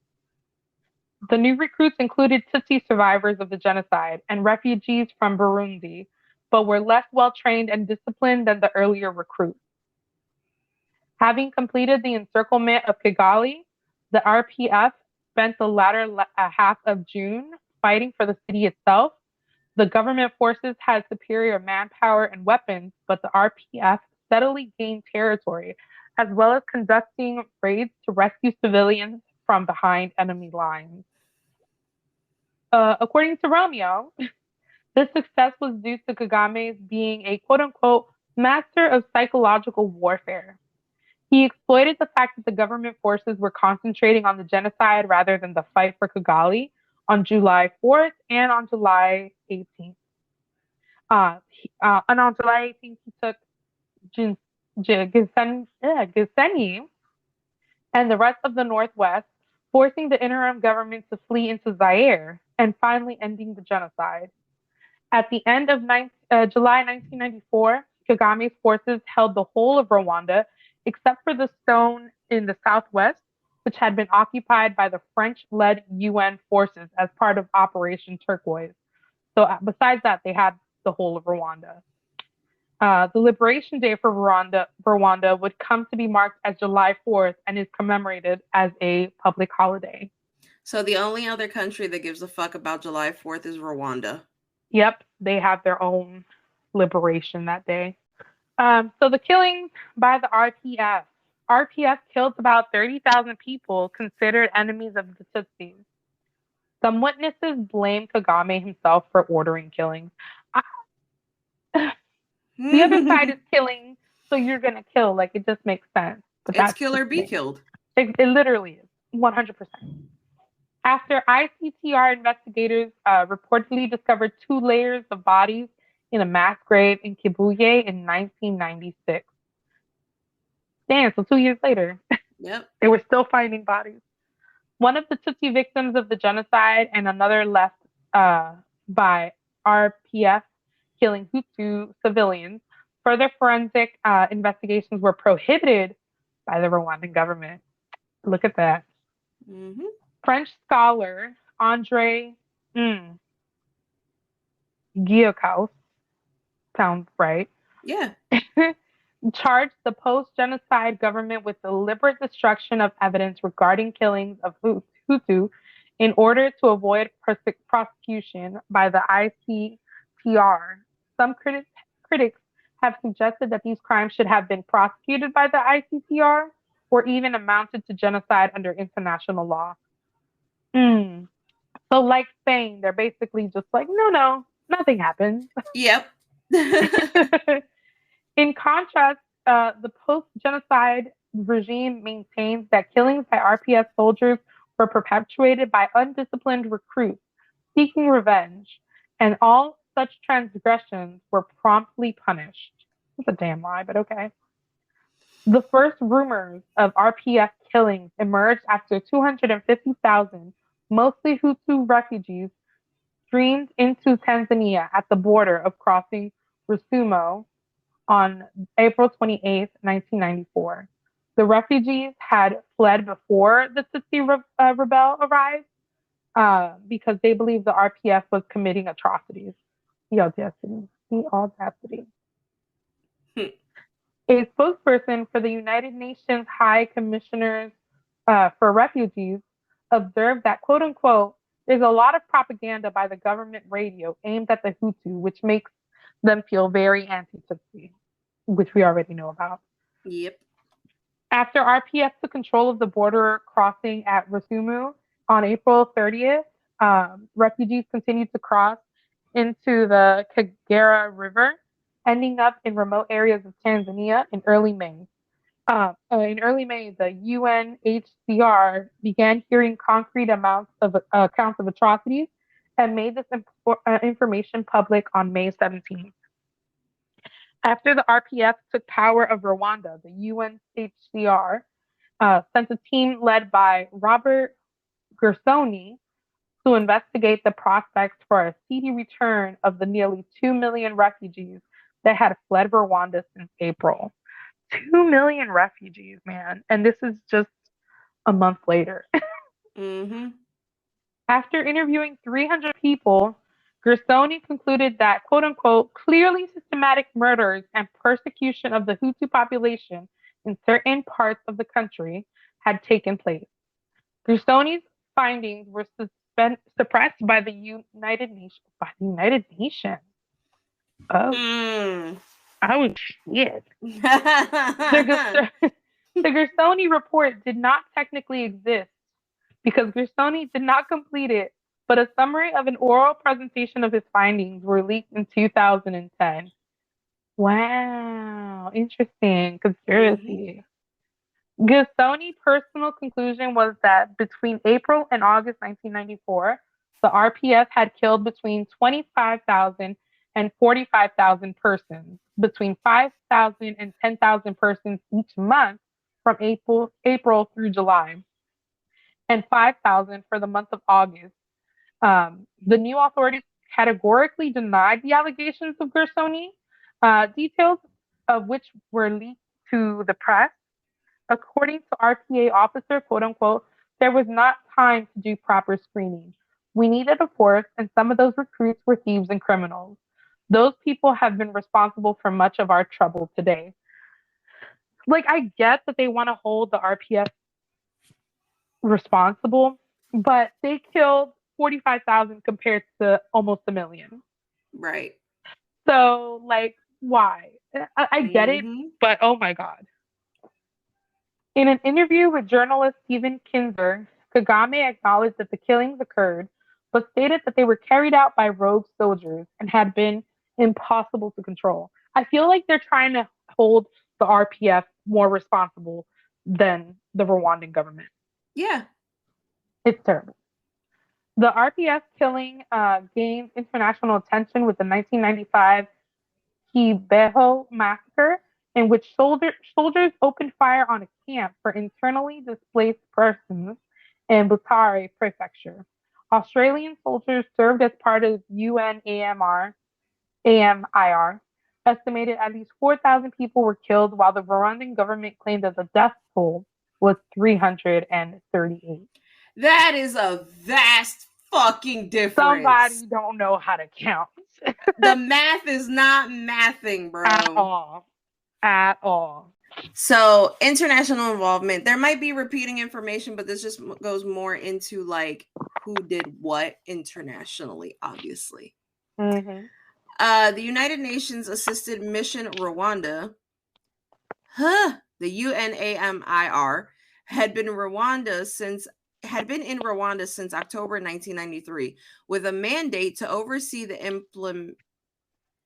The new recruits included Tutsi survivors of the genocide and refugees from Burundi, but were less well trained and disciplined than the earlier recruits. Having completed the encirclement of Kigali, the RPF spent the latter half of June fighting for the city itself. The government forces had superior manpower and weapons, but the RPF steadily gained territory, as well as conducting raids to rescue civilians from behind enemy lines. According to Romeo, this success was due to Kagame's being a quote unquote master of psychological warfare. He exploited the fact that the government forces were concentrating on the genocide rather than the fight for Kigali on July 4th and on July 18th. And on July 18th, he took Gisenyi and the rest of the Northwest, forcing the interim government to flee into Zaire and finally ending the genocide. At the end of July 1994, Kagame's forces held the whole of Rwanda, except for the zone in the southwest, which had been occupied by the French-led UN forces as part of Operation Turquoise. So besides that, they had the whole of Rwanda. The Liberation Day for Rwanda would come to be marked as July 4th and is commemorated as a public holiday. So the only other country that gives a fuck about July 4th is Rwanda. Yep, they have their own liberation that day. So the killings by the RPF. RPF killed about 30,000 people considered enemies of the Tutsis. Some witnesses blame Kagame himself for ordering killings. I, the other side is killing So you're going to kill. Like, it just makes sense. But It's that's kill just or be me. killed. It literally is 100%. After ICTR investigators reportedly discovered 2 layers of bodies in a mass grave in Kibuye in 1996. Damn, so 2 years later, Yep. they were still finding bodies. One of the Tutsi victims of the genocide and another left by RPF killing Hutu civilians. Further forensic investigations were prohibited by the Rwandan government. Look at that. Mm-hmm. French scholar Andre mm, Guillocaus, sounds right, Yeah. charged the post-genocide government with deliberate destruction of evidence regarding killings of Hutu in order to avoid prosecution by the ICTR. Some critics have suggested that these crimes should have been prosecuted by the ICTR or even amounted to genocide under international law. Mm. So, like Spain, they're basically just like, no, no, nothing happened. Yep. In contrast, the post genocide regime maintains that killings by RPF soldiers were perpetuated by undisciplined recruits seeking revenge, and all such transgressions were promptly punished. It's a damn lie, but okay. The first rumors of RPF killings emerged after 250,000, mostly Hutu refugees, streamed into Tanzania at the border of crossing Rusumo on April 28th, 1994. The refugees had fled before the Tutsi rebel arrived because they believed the RPF was committing atrocities. The audacity. The audacity. A spokesperson for the United Nations High Commissioners for Refugees observed that, quote unquote, there's a lot of propaganda by the government radio aimed at the Hutu, which makes them feel very anti Tutsi, which we already know about. Yep. After RPF took control of the border crossing at Rusumo on April 30th, refugees continued to cross into the Kagera River, ending up in remote areas of Tanzania in early May. The UNHCR began hearing concrete amounts of accounts of atrocities and made this information public on May 17th. After the RPF took power of Rwanda, the UNHCR sent a team led by Robert Gersoni to investigate the prospects for a speedy return of the nearly 2 million refugees that had fled Rwanda since April. 2 million refugees, man. And this is just a month later. Mm-hmm. After interviewing 300 people, Gersoni concluded that, quote unquote, clearly systematic murders and persecution of the Hutu population in certain parts of the country had taken place. Gersoni's findings were suppressed by the United Nations. By the United Nations. Oh, Mm. oh shit. The, the Gersoni report did not technically exist because Gersoni did not complete it, but a summary of an oral presentation of his findings were leaked in 2010. Wow, interesting Mm-hmm. conspiracy. Gersoni's personal conclusion was that between April and August 1994, the RPF had killed between 25,000 and 45,000 persons, between 5,000 and 10,000 persons each month from April through July, and 5,000 for the month of August. The new authorities categorically denied the allegations of Gersoni, details of which were leaked to the press. According to RPA officer, quote unquote, there was not time to do proper screening. We needed a force, and some of those recruits were thieves and criminals. Those people have been responsible for much of our trouble today. Like, I get that they want to hold the RPF responsible, but they killed 45,000 compared to almost a million. Right. So, like, why? I get it, Mm-hmm. but oh my God. In an interview with journalist Stephen Kinzer, Kagame acknowledged that the killings occurred, but stated that they were carried out by rogue soldiers and had been impossible to control. I feel like they're trying to hold the RPF more responsible than the Rwandan government. Yeah. It's terrible. The RPF killing gained international attention with the 1995 Kibeho massacre, in which soldiers opened fire on a camp for internally displaced persons in Butare Prefecture. Australian soldiers served as part of AMIR. Estimated at least 4,000 people were killed, while the Rwandan government claimed that the death toll was 338. That is a vast fucking difference. Somebody don't know how to count The math is not mathing, at bro. all. At all. So, international involvement. There might be repeating information, but this just goes more into like who did what internationally, obviously. Mm-hmm. The United Nations assisted Mission Rwanda, the UNAMIR, had been in Rwanda since October 1993, with a mandate to oversee the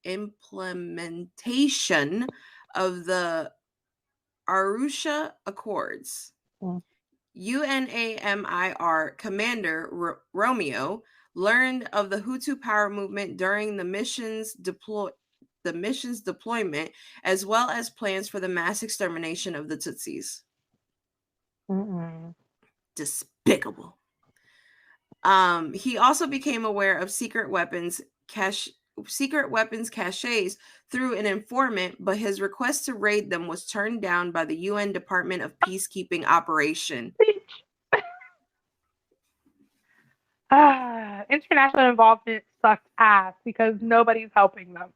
implementation of the Arusha Accords. Mm. UNAMIR Commander Romeo learned of the Hutu power movement during the mission's deployment, as well as plans for the mass extermination of the Tutsis. Mm-mm. Despicable. He also became aware of secret weapons caches through an informant, but his request to raid them was turned down by the UN Department of Peacekeeping Operation. International involvement sucks ass because nobody's helping them.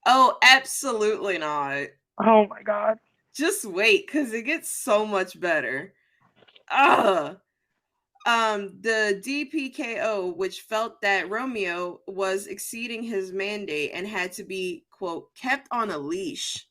Oh, absolutely not. Oh my god. Just wait, because it gets so much better. Ugh. The DPKO, which felt that Romeo was exceeding his mandate and had to be, quote, kept on a leash.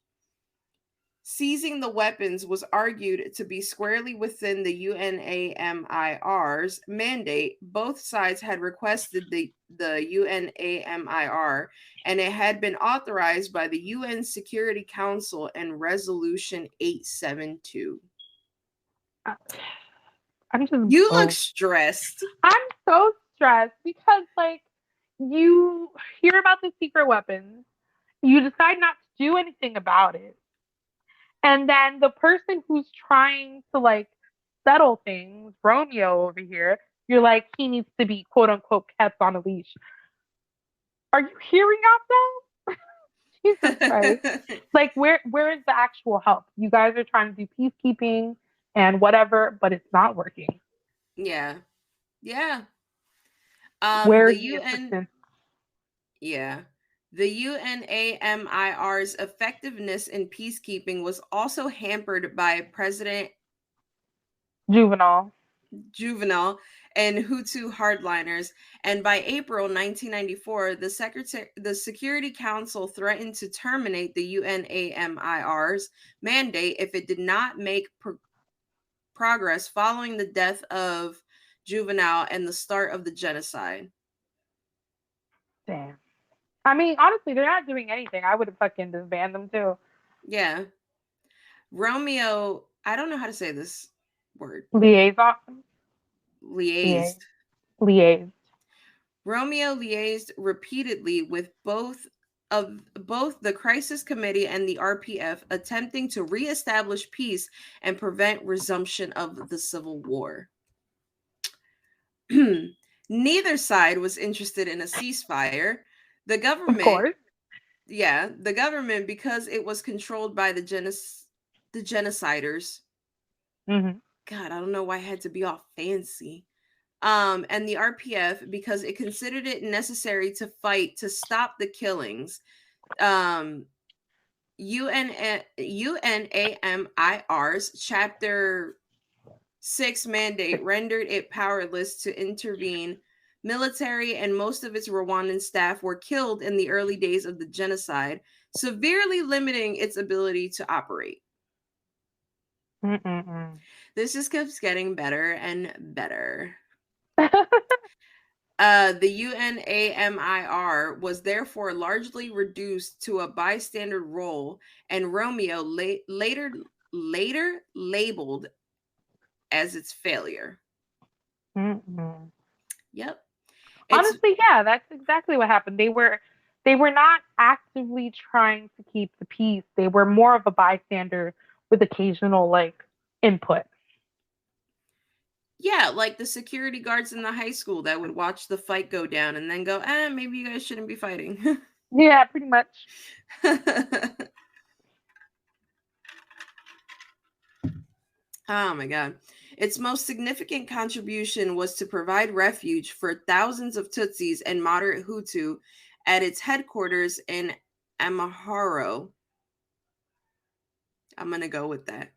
Seizing the weapons was argued to be squarely within the UNAMIR's mandate. Both sides had requested the UNAMIR, and it had been authorized by the UN Security Council and Resolution 872. I'm just You look stressed. I'm so stressed because like you hear about the secret weapons, you decide not to do anything about it. And then the person who's trying to like settle things, Romeo over here, you're like, he needs to be quote unquote kept on a leash. Are you hearing yourself? Jesus Christ. Like where is the actual help? You guys are trying to do peacekeeping and whatever, but it's not working. Yeah. Yeah. Where's The the UN, assistance? yeah. The UNAMIR's effectiveness in peacekeeping was also hampered by President Juvenile. Juvenal and Hutu hardliners, and by April 1994, the Security Council threatened to terminate the UNAMIR's mandate if it did not make progress following the death of Juvenal and the start of the genocide. Damn. I mean, honestly, they're not doing anything. I would have fucking disbanded them too. Yeah. Romeo, I don't know how to say this word. Liaison. Liaise. Liaised. Liaise. Romeo liaised repeatedly with both the crisis committee and the RPF, attempting to reestablish peace and prevent resumption of the civil war. Neither side was interested in a ceasefire. The Of government, course. the government, because it was controlled by the genociders. Mm-hmm. God, I don't know why it had to be all fancy. And the RPF, because it considered it necessary to fight to stop the killings. UNAMIR's Chapter 6 mandate rendered it powerless to intervene. Military and most of its Rwandan staff were killed in the early days of the genocide, severely limiting its ability to operate. Mm-mm-mm. This just keeps getting better and better. The UNAMIR was therefore largely reduced to a bystander role, and Romeo later labeled as its failure. Mm-mm. Yep. It's Honestly, yeah, that's exactly what happened. They were not actively trying to keep the peace. They were more of a bystander with occasional like input. yeah, like the security guards in the high school that would watch the fight go down and then go, maybe you guys shouldn't be fighting. Yeah, pretty much. Oh my God. Its most significant contribution was to provide refuge for thousands of Tutsis and moderate Hutu at its headquarters in Amahoro. I'm going to go with that.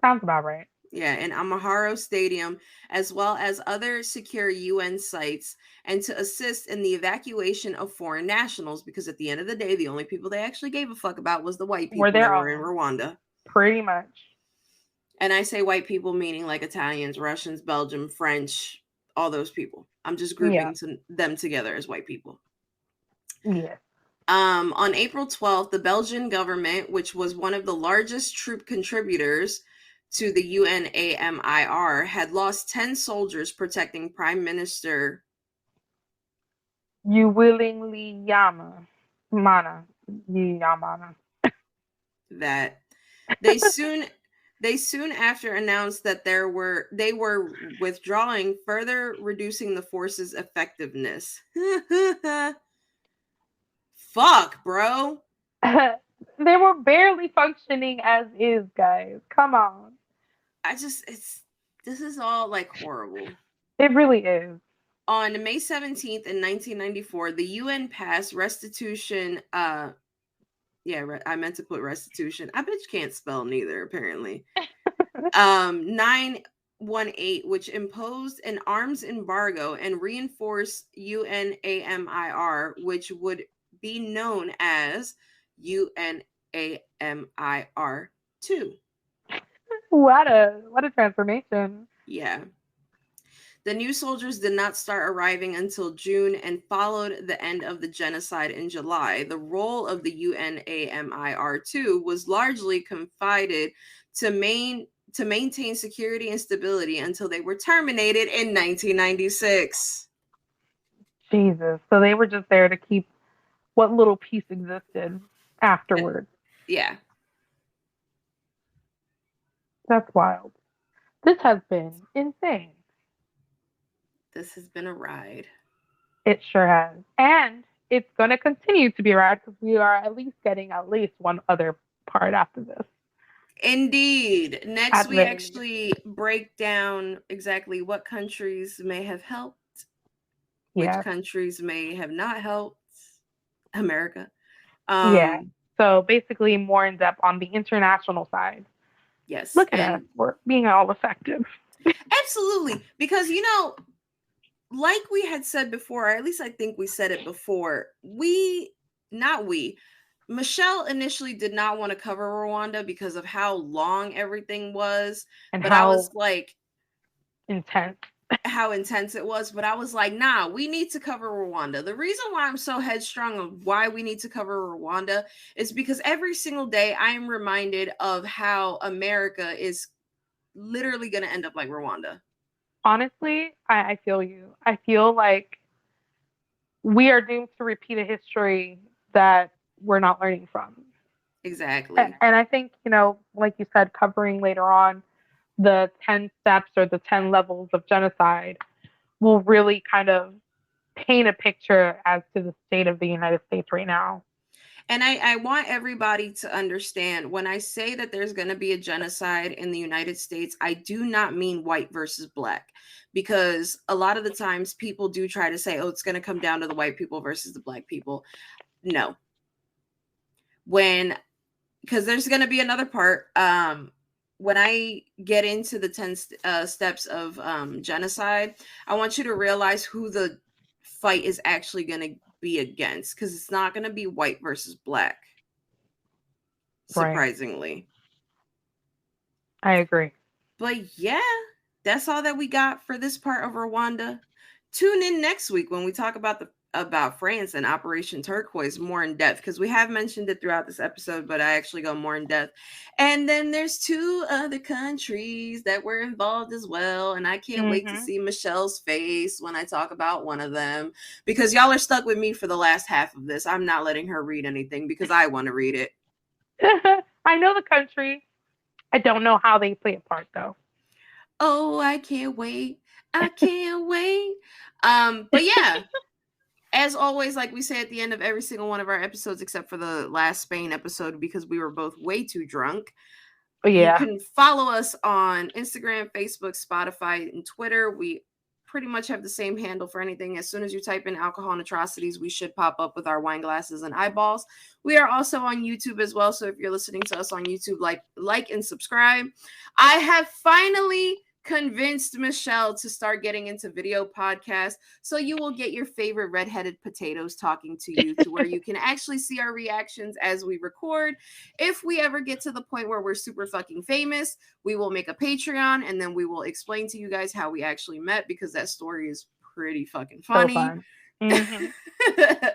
Sounds about right. Yeah, in Amaharo Stadium, as well as other secure UN sites, and to assist in the evacuation of foreign nationals, because at the end of the day, the only people they actually gave a fuck about was the white We're people that their were in own, Rwanda. pretty much. And I say white people meaning like Italians, Russians, Belgium, French, all those people. I'm just Yeah. grouping them together as white people. Yes. On April 12th, the Belgian government, which was one of the largest troop contributors to the UNAMIR, had lost 10 soldiers protecting Prime Minister. You willingly yama. Mana. Yamana. That they soon they soon after announced that they were withdrawing, further reducing the force's effectiveness. Fuck, bro. They were barely functioning as is, guys. Come on. It's this is all like horrible. It really is. On May 17th in 1994, the UN passed restitution. I meant to put restitution. I bet you can't spell neither, apparently. 918, which imposed an arms embargo and reinforced UNAMIR, which would be known as UNAMIR 2. What a transformation. Yeah. The new soldiers did not start arriving until June and followed the end of the genocide in July. The role of the UNAMIR2 was largely confided to maintain security and stability until they were terminated in 1996. Jesus. So they were just there to keep what little peace existed afterwards. Yeah, That's wild. This has been insane. this has been a ride. It sure has. And it's going to continue to be rad because we are at least getting at least one other part after this, Indeed. Next, at the we very least. actually break down exactly what countries may have helped, which Yeah. countries may have not helped America. Yeah. Um, So basically, more in depth on the international side. yes, Look at us. and We're being all effective. absolutely, because like we had said before, or at least I think we said it before, not we, Michelle initially did not want to cover Rwanda because of how long everything was, And but I was how like, intense. how intense it was, but I was like, nah, we need to cover Rwanda. The reason why I'm so headstrong of why we need to cover Rwanda is because every single day I am reminded of how America is literally going to end up like Rwanda. Honestly, I feel you. I feel like we are doomed to repeat a history that we're not learning from. Exactly. And I think, like you said, covering later on the 10 steps or the 10 levels of genocide will really kind of paint a picture as to the state of the United States right now. And I want everybody to understand when I say that there's going to be a genocide in the United States, I do not mean white versus black, because a lot of the times people do try to say, oh, it's going to come down to the white people versus the black people. No. Because there's going to be another part. When I get into the 10 steps of genocide, I want you to realize who the fight is actually going to be against, because it's not going to be white versus black. Right. Surprisingly. I agree. But yeah, that's all that we got for this part of Rwanda. tune in next week when we talk about France and Operation Turquoise more in depth, because we have mentioned it throughout this episode, but I actually go more in depth. And then there's 2 other countries that were involved as well, and I can't wait to see Michelle's face when I talk about one of them, because y'all are stuck with me for the last half of this. I'm not letting her read anything because I want to read it. I know the country. I don't know how they play a part though. Oh, I can't wait. I can't wait. But yeah, as always, like we say at the end of every single one of our episodes, except for the last Spain episode, because we were both way too drunk. You can follow us on Instagram, Facebook, Spotify, and Twitter. We pretty much have the same handle for anything. As soon as you type in Alcohol and Atrocities, we should pop up with our wine glasses and eyeballs. We are also on YouTube as well. So if you're listening to us on YouTube, like and subscribe. I have finally convinced Michelle to start getting into video podcasts, so you will get your favorite redheaded potatoes talking to you, to where you can actually see our reactions as we record. If we ever get to the point where we're super fucking famous, we will make a Patreon, and then we will explain to you guys how we actually met, because that story is pretty fucking funny. So fun. Mm-hmm.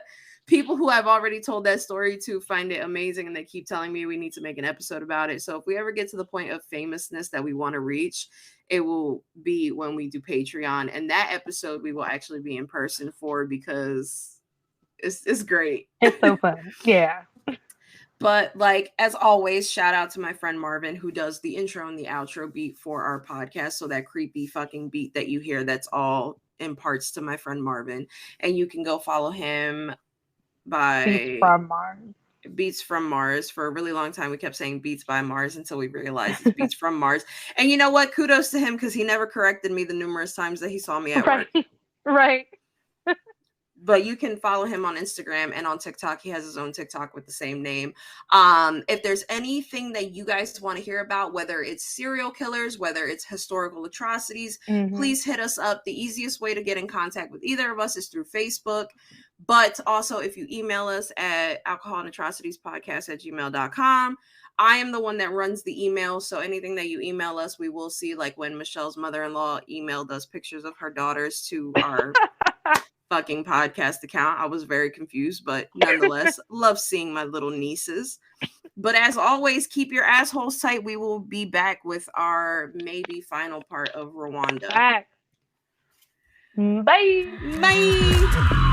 People who have already told that story to find it amazing, and they keep telling me we need to make an episode about it. So if we ever get to the point of famousness that we want to reach, it will be when we do Patreon, and that episode we will actually be in person for, because it's great. It's so fun. Yeah. But like, as always, shout out to my friend Marvin, who does the intro and the outro beat for our podcast. So that creepy fucking beat that you hear, that's all in parts to my friend Marvin. And you can go follow him by Beats from Mars. For a really long time we kept saying Beats by Mars, until we realized it's Beats from Mars. And you know what? Kudos to him, because he never corrected me the numerous times that he saw me at work. Right. But you can follow him on Instagram and on TikTok. He has his own TikTok with the same name. If there's anything that you guys want to hear about, whether it's serial killers, whether it's historical atrocities, please hit us up. The easiest way to get in contact with either of us is through Facebook. But also, if you email us at alcoholandatrocitiespodcast@gmail.com, I am the one that runs the email. So anything that you email us, we will see. Like when Michelle's mother-in-law emailed us pictures of her daughters to our fucking podcast account. I was very confused, but nonetheless, love seeing my little nieces. But as always, keep your assholes tight. We will be back with our maybe final part of Rwanda. Bye. Bye. Bye.